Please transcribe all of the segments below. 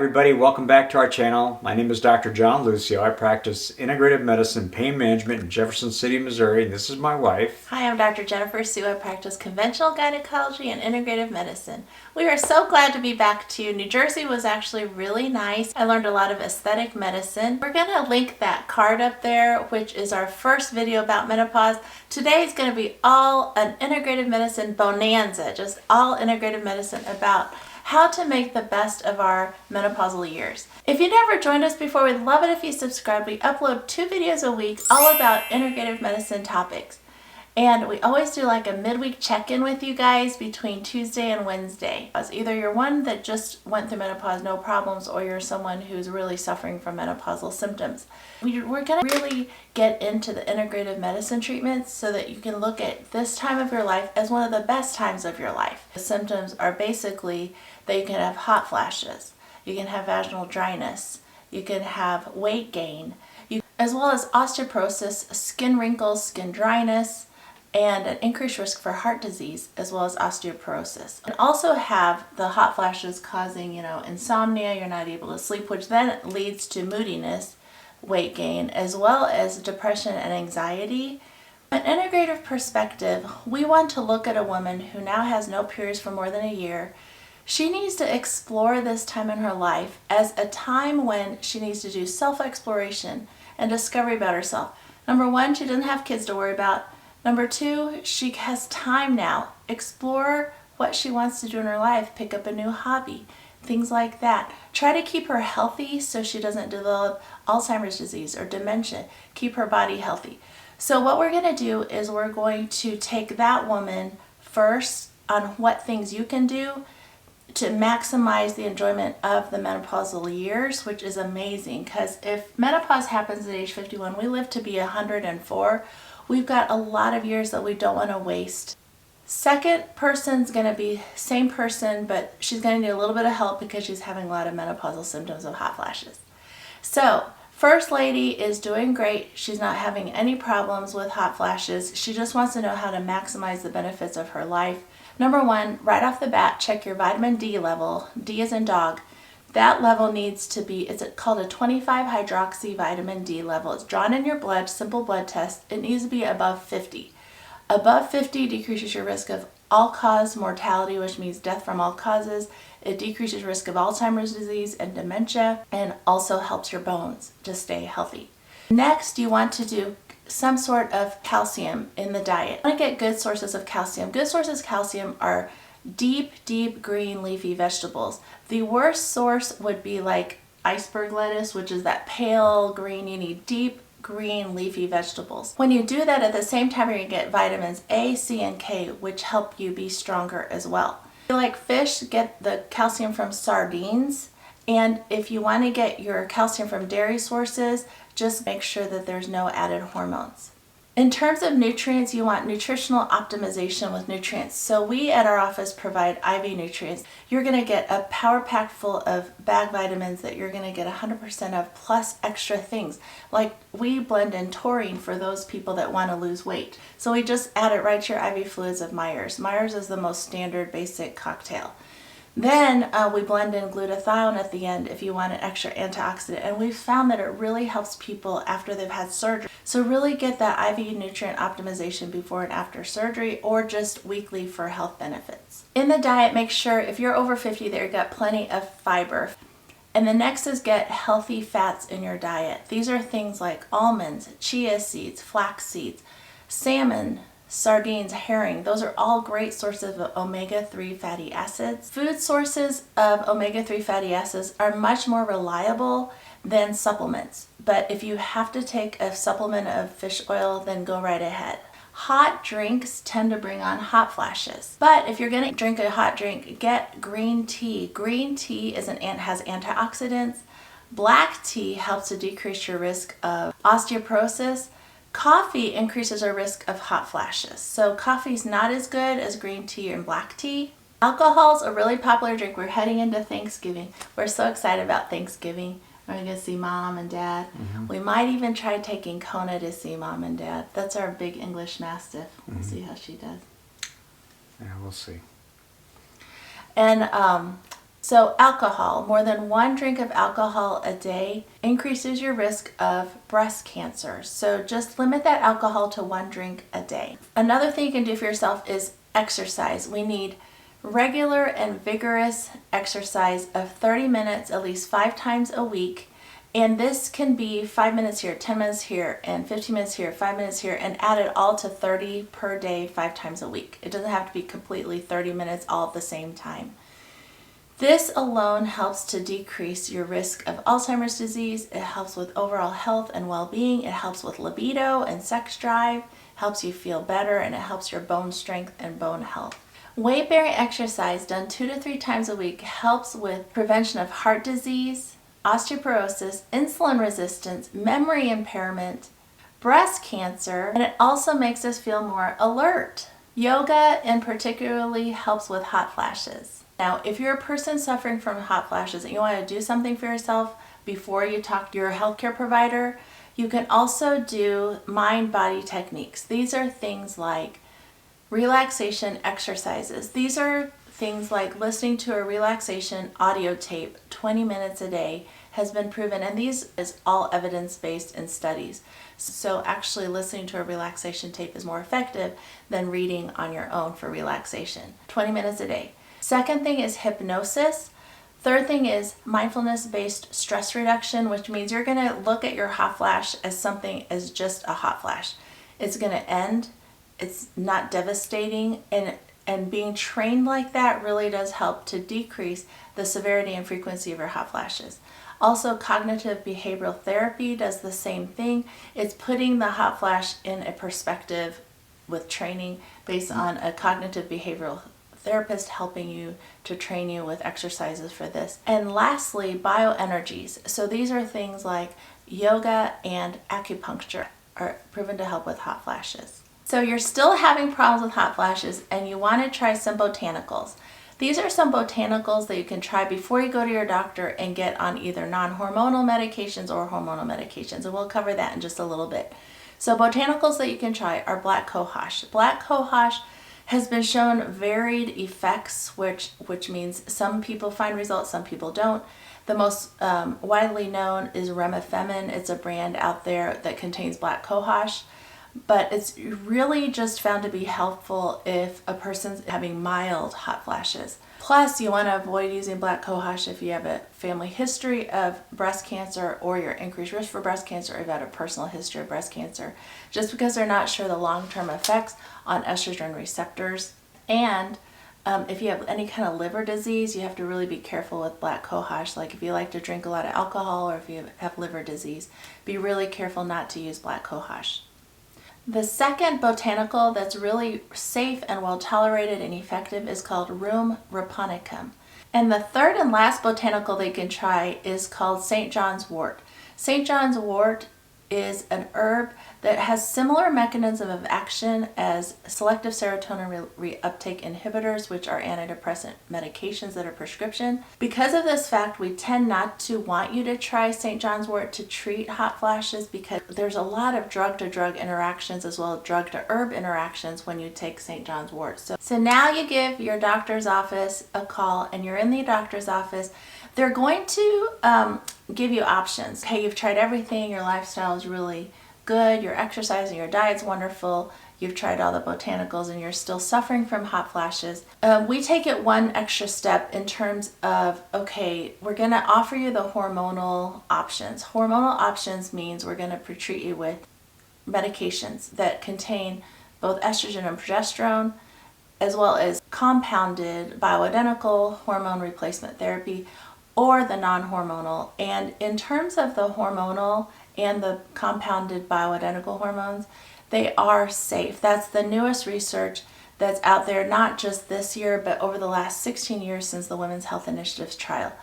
everybody, welcome back to our channel. My name is Dr. John Lucio. I practice integrative medicine pain management in Jefferson City, Missouri, and this is my wife. Hi, I'm Dr. Jennifer Sue. I practice conventional gynecology and integrative medicine. We are so glad to be back to you. New Jersey was actually really nice. I learned a lot of aesthetic medicine. We're going to link that card up there, which is our first video about menopause. Today is going to be all an integrative medicine bonanza, just all integrative medicine about how to make the best of our menopausal years. If you never joined us before, we'd love it if you subscribe. We upload 2 videos a week all about integrative medicine topics. And we always do like a midweek check-in with you guys between Tuesday and Wednesday. As either you're one that just went through menopause, no problems, or you're someone who's really suffering from menopausal symptoms. We're going to really get into the integrative medicine treatments so that you can look at this time of your life as one of the best times of your life. The symptoms are basically that you can have hot flashes, you can have vaginal dryness, you can have weight gain, as well as osteoporosis, skin wrinkles, skin dryness, and an increased risk for heart disease, as well as osteoporosis. And also have the hot flashes causing, insomnia, you're not able to sleep, which then leads to moodiness, weight gain, as well as depression and anxiety. From an integrative perspective, we want to look at a woman who now has no periods for more than a year. She needs to explore this time in her life as a time when she needs to do self-exploration and discovery about herself. Number one, she doesn't have kids to worry about. Number two, she has time now. Explore what she wants to do in her life. Pick up a new hobby, things like that. Try to keep her healthy so she doesn't develop Alzheimer's disease or dementia. Keep her body healthy. So what we're going to do is we're going to take that woman first on what things you can do to maximize the enjoyment of the menopausal years, which is amazing, because if menopause happens at age 51, we live to be 104. We've got a lot of years that we don't want to waste. Second person's going to be same person, but she's going to need a little bit of help because she's having a lot of menopausal symptoms of hot flashes. So first lady is doing great. She's not having any problems with hot flashes. She just wants to know how to maximize the benefits of her life. Number one, right off the bat, check your vitamin D level. D as in dog. That level needs to be, it's called a 25 hydroxy vitamin D level. It's drawn in your blood, simple blood test. It needs to be above 50. Above 50 decreases your risk of all-cause mortality, which means death from all causes. It decreases risk of Alzheimer's disease and dementia, and also helps your bones to stay healthy. Next, you want to do some sort of calcium in the diet. You want to get good sources of calcium. Good sources of calcium are deep green leafy vegetables. The worst source would be like iceberg lettuce, which is that pale green. You need deep green leafy vegetables. When you do that, at the same time, you're going to get vitamins A, C, and K, which help you be stronger as well. If you like fish, get the calcium from sardines. And if you want to get your calcium from dairy sources, just make sure that there's no added hormones. In terms of nutrients, you want nutritional optimization with nutrients. So we at our office provide IV nutrients. You're going to get a power pack full of bag vitamins that you're going to get 100% of, plus extra things. Like we blend in taurine for those people that want to lose weight. So we just add it right to your IV fluids of Myers. Myers is the most standard basic cocktail. Then we blend in glutathione at the end if you want an extra antioxidant. And we've found that it really helps people after they've had surgery. So really get that IV nutrient optimization before and after surgery, or just weekly for health benefits. In the diet, make sure if you're over 50 that you've got plenty of fiber. And the next is get healthy fats in your diet. These are things like almonds, chia seeds, flax seeds, salmon, sardines, herring. Those are all great sources of omega-3 fatty acids. Food sources of omega-3 fatty acids are much more reliable than supplements. But if you have to take a supplement of fish oil, then go right ahead. Hot drinks tend to bring on hot flashes. But if you're going to drink a hot drink, get green tea. Green tea has antioxidants. Black tea helps to decrease your risk of osteoporosis. Coffee increases our risk of hot flashes. So coffee's not as good as green tea and black tea. Alcohol's a really popular drink. We're heading into Thanksgiving. We're so excited about Thanksgiving. We're going to see Mom and Dad. We might even try taking Kona to see Mom and Dad. That's our big English Mastiff. We'll see how she does. Yeah, we'll see. And So alcohol, more than 1 drink of alcohol a day increases your risk of breast cancer. So just limit that alcohol to 1 drink a day. Another thing you can do for yourself is exercise. We need regular and vigorous exercise of 30 minutes at least 5 times a week. And this can be 5 minutes here, 10 minutes here, and 15 minutes here, 5 minutes here, and add it all to 30 per day, 5 times a week. It doesn't have to be completely 30 minutes all at the same time. This alone helps to decrease your risk of Alzheimer's disease. It helps with overall health and well-being. It helps with libido and sex drive, helps you feel better, and it helps your bone strength and bone health. Weight-bearing exercise done 2 to 3 times a week helps with prevention of heart disease, osteoporosis, insulin resistance, memory impairment, breast cancer, and it also makes us feel more alert. Yoga in particularly helps with hot flashes. Now, if you're a person suffering from hot flashes and you want to do something for yourself before you talk to your healthcare provider, you can also do mind-body techniques. These are things like relaxation exercises. These are things like listening to a relaxation audio tape 20 minutes a day has been proven, and these is all evidence-based in studies. So actually listening to a relaxation tape is more effective than reading on your own for relaxation. 20 minutes a day. Second thing is hypnosis. Third thing is mindfulness-based stress reduction, which means you're going to look at your hot flash as something as just a hot flash. It's going to end. It's not devastating, and being trained like that really does help to decrease the severity and frequency of your hot flashes. Also, cognitive behavioral therapy does the same thing. It's putting the hot flash in a perspective with training based on a cognitive behavioral therapist helping you to train you with exercises for this. And lastly, bioenergies. So these are things like yoga and acupuncture are proven to help with hot flashes. So you're still having problems with hot flashes and you want to try some botanicals. These are some botanicals that you can try before you go to your doctor and get on either non-hormonal medications or hormonal medications, and we'll cover that in just a little bit. So botanicals that you can try are black cohosh. Black cohosh has been shown varied effects, which means some people find results, some people don't. The most widely known is Remifemin. It's a brand out there that contains black cohosh, but it's really just found to be helpful if a person's having mild hot flashes. Plus, you want to avoid using black cohosh if you have a family history of breast cancer or you're increased risk for breast cancer or you've had a personal history of breast cancer, just because they're not sure the long-term effects on estrogen receptors. And if you have any kind of liver disease, you have to really be careful with black cohosh. Like if you like to drink a lot of alcohol or if you have liver disease, be really careful not to use black cohosh. The second botanical that's really safe and well tolerated and effective is called Rheum japonicum. And the third and last botanical they can try is called St. John's wort. St. John's wort is an herb that has similar mechanism of action as selective serotonin reuptake inhibitors, which are antidepressant medications that are prescription. Because of this fact, we tend not to want you to try St. John's wort to treat hot flashes because there's a lot of drug-to-drug interactions as well as drug-to-herb interactions when you take St. John's wort. So now you give your doctor's office a call and you're in the doctor's office. They're going to give you options. Okay, you've tried everything, your lifestyle is really good, your exercise and your diet's wonderful, you've tried all the botanicals and you're still suffering from hot flashes. We take it one extra step in terms of, okay, we're going to offer you the hormonal options. Hormonal options means we're going to treat you with medications that contain both estrogen and progesterone, as well as compounded bioidentical hormone replacement therapy, or the non-hormonal. And in terms of the hormonal and the compounded bioidentical hormones, they are safe. That's the newest research that's out there, not just this year, but over the last 16 years since the Women's Health Initiative's trial.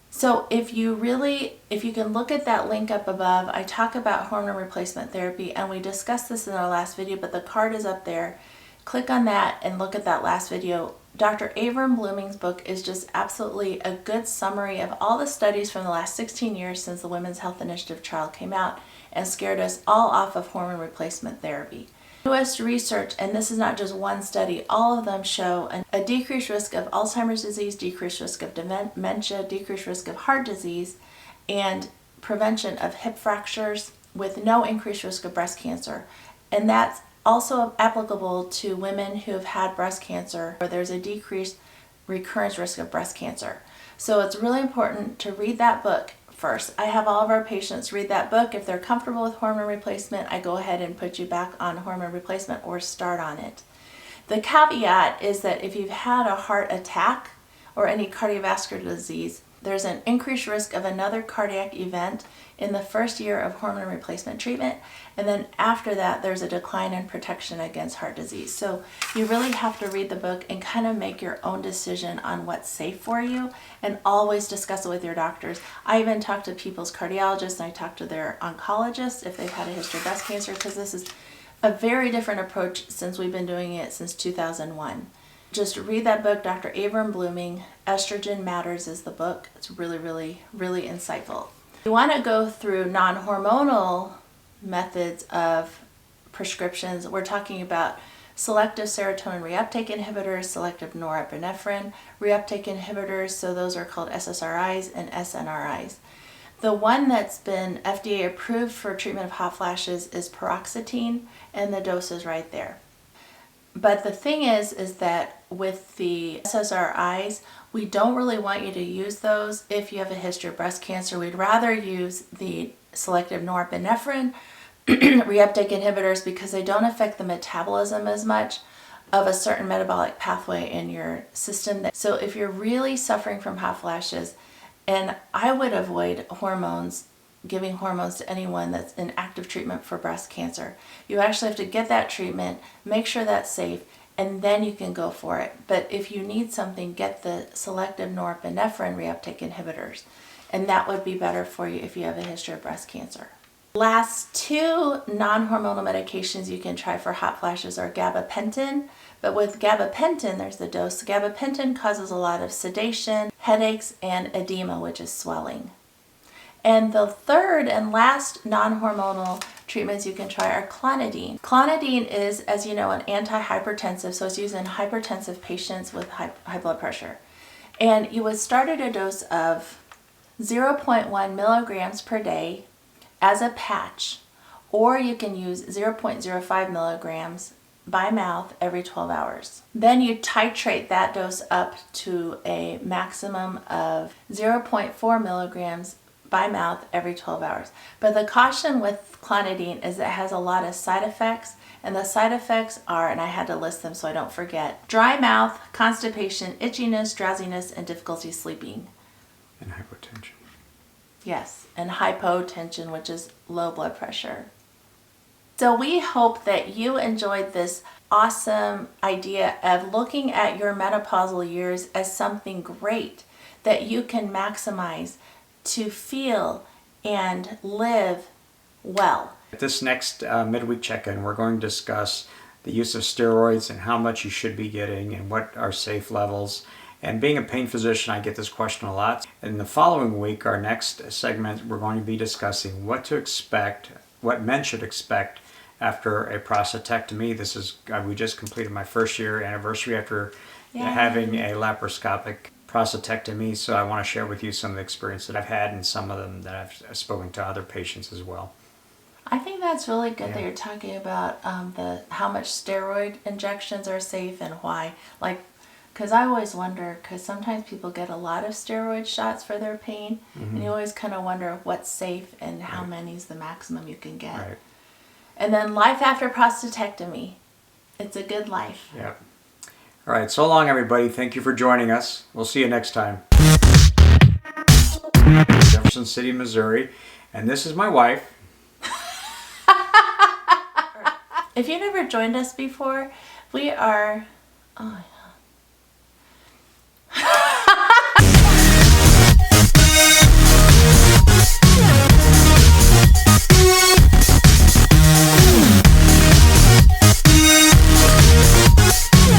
So if you can look at that link up above, I talk about hormone replacement therapy, and we discussed this in our last video, but the card is up there. Click on that and look at that last video. Dr. Avram Blooming's book is just absolutely a good summary of all the studies from the last 16 years since the Women's Health Initiative trial came out and scared us all off of hormone replacement therapy. Newest research, and this is not just one study, all of them show a decreased risk of Alzheimer's disease, decreased risk of dementia, decreased risk of heart disease, and prevention of hip fractures with no increased risk of breast cancer. And that's also applicable to women who have had breast cancer, where there's a decreased recurrence risk of breast cancer. So it's really important to read that book first. I have all of our patients read that book. If they're comfortable with hormone replacement, I go ahead and put you back on hormone replacement or start on it. The caveat is that if you've had a heart attack or any cardiovascular disease, there's an increased risk of another cardiac event in the first year of hormone replacement treatment, and then after that there's a decline in protection against heart disease. So you really have to read the book and kind of make your own decision on what's safe for you, and always discuss it with your doctors. I even talk to people's cardiologists, and I talk to their oncologists if they've had a history of breast cancer, because this is a very different approach since we've been doing it since 2001. Just read that book, Dr. Avram Blooming, Estrogen Matters is the book. It's really, really, really insightful. You want to go through non-hormonal methods of prescriptions. We're talking about selective serotonin reuptake inhibitors, selective norepinephrine reuptake inhibitors, so those are called SSRIs and SNRIs. The one that's been FDA approved for treatment of hot flashes is paroxetine, and the dose is right there. But the thing is that with the SSRIs, we don't really want you to use those if you have a history of breast cancer. We'd rather use the selective norepinephrine reuptake inhibitors because they don't affect the metabolism as much of a certain metabolic pathway in your system. So if you're really suffering from hot flashes, and I would avoid giving hormones to anyone that's in active treatment for breast cancer. You actually have to get that treatment, make sure that's safe, and then you can go for it. But if you need something, get the selective norepinephrine reuptake inhibitors, and that would be better for you if you have a history of breast cancer. Last two non-hormonal medications you can try for hot flashes are gabapentin, but with gabapentin, there's the dose. Gabapentin causes a lot of sedation, headaches, and edema, which is swelling. And the third and last non-hormonal treatments you can try are clonidine. Clonidine is, as you know, an antihypertensive, so it's used in hypertensive patients with high blood pressure. And you would start at a dose of 0.1 milligrams per day as a patch, or you can use 0.05 milligrams by mouth every 12 hours. Then you titrate that dose up to a maximum of 0.4 milligrams by mouth every 12 hours. But the caution with clonidine is it has a lot of side effects, and the side effects are, and I had to list them so I don't forget, dry mouth, constipation, itchiness, drowsiness, and difficulty sleeping. And hypotension. Yes, and hypotension, which is low blood pressure. So we hope that you enjoyed this awesome idea of looking at your menopausal years as something great that you can maximize to feel and live well. At this next midweek check-in, we're going to discuss the use of steroids and how much you should be getting and what are safe levels. And being a pain physician, I get this question a lot. In the following week, our next segment, we're going to be discussing what to expect, what men should expect after a prostatectomy. This is, we just completed my first year anniversary after having a laparoscopic prostatectomy, so I want to share with you some of the experience that I've had and some of them that I've spoken to other patients as well. I think that's really good that you're talking about how much steroid injections are safe and why. Because I always wonder, because sometimes people get a lot of steroid shots for their pain, and you always kind of wonder what's safe and how many is the maximum you can get. Right. And then life after prostatectomy. It's a good life. Yeah. All right, so long, everybody. Thank you for joining us. We'll see you next time. Jefferson City, Missouri. And this is my wife. If you've never joined us before, we are... Oh,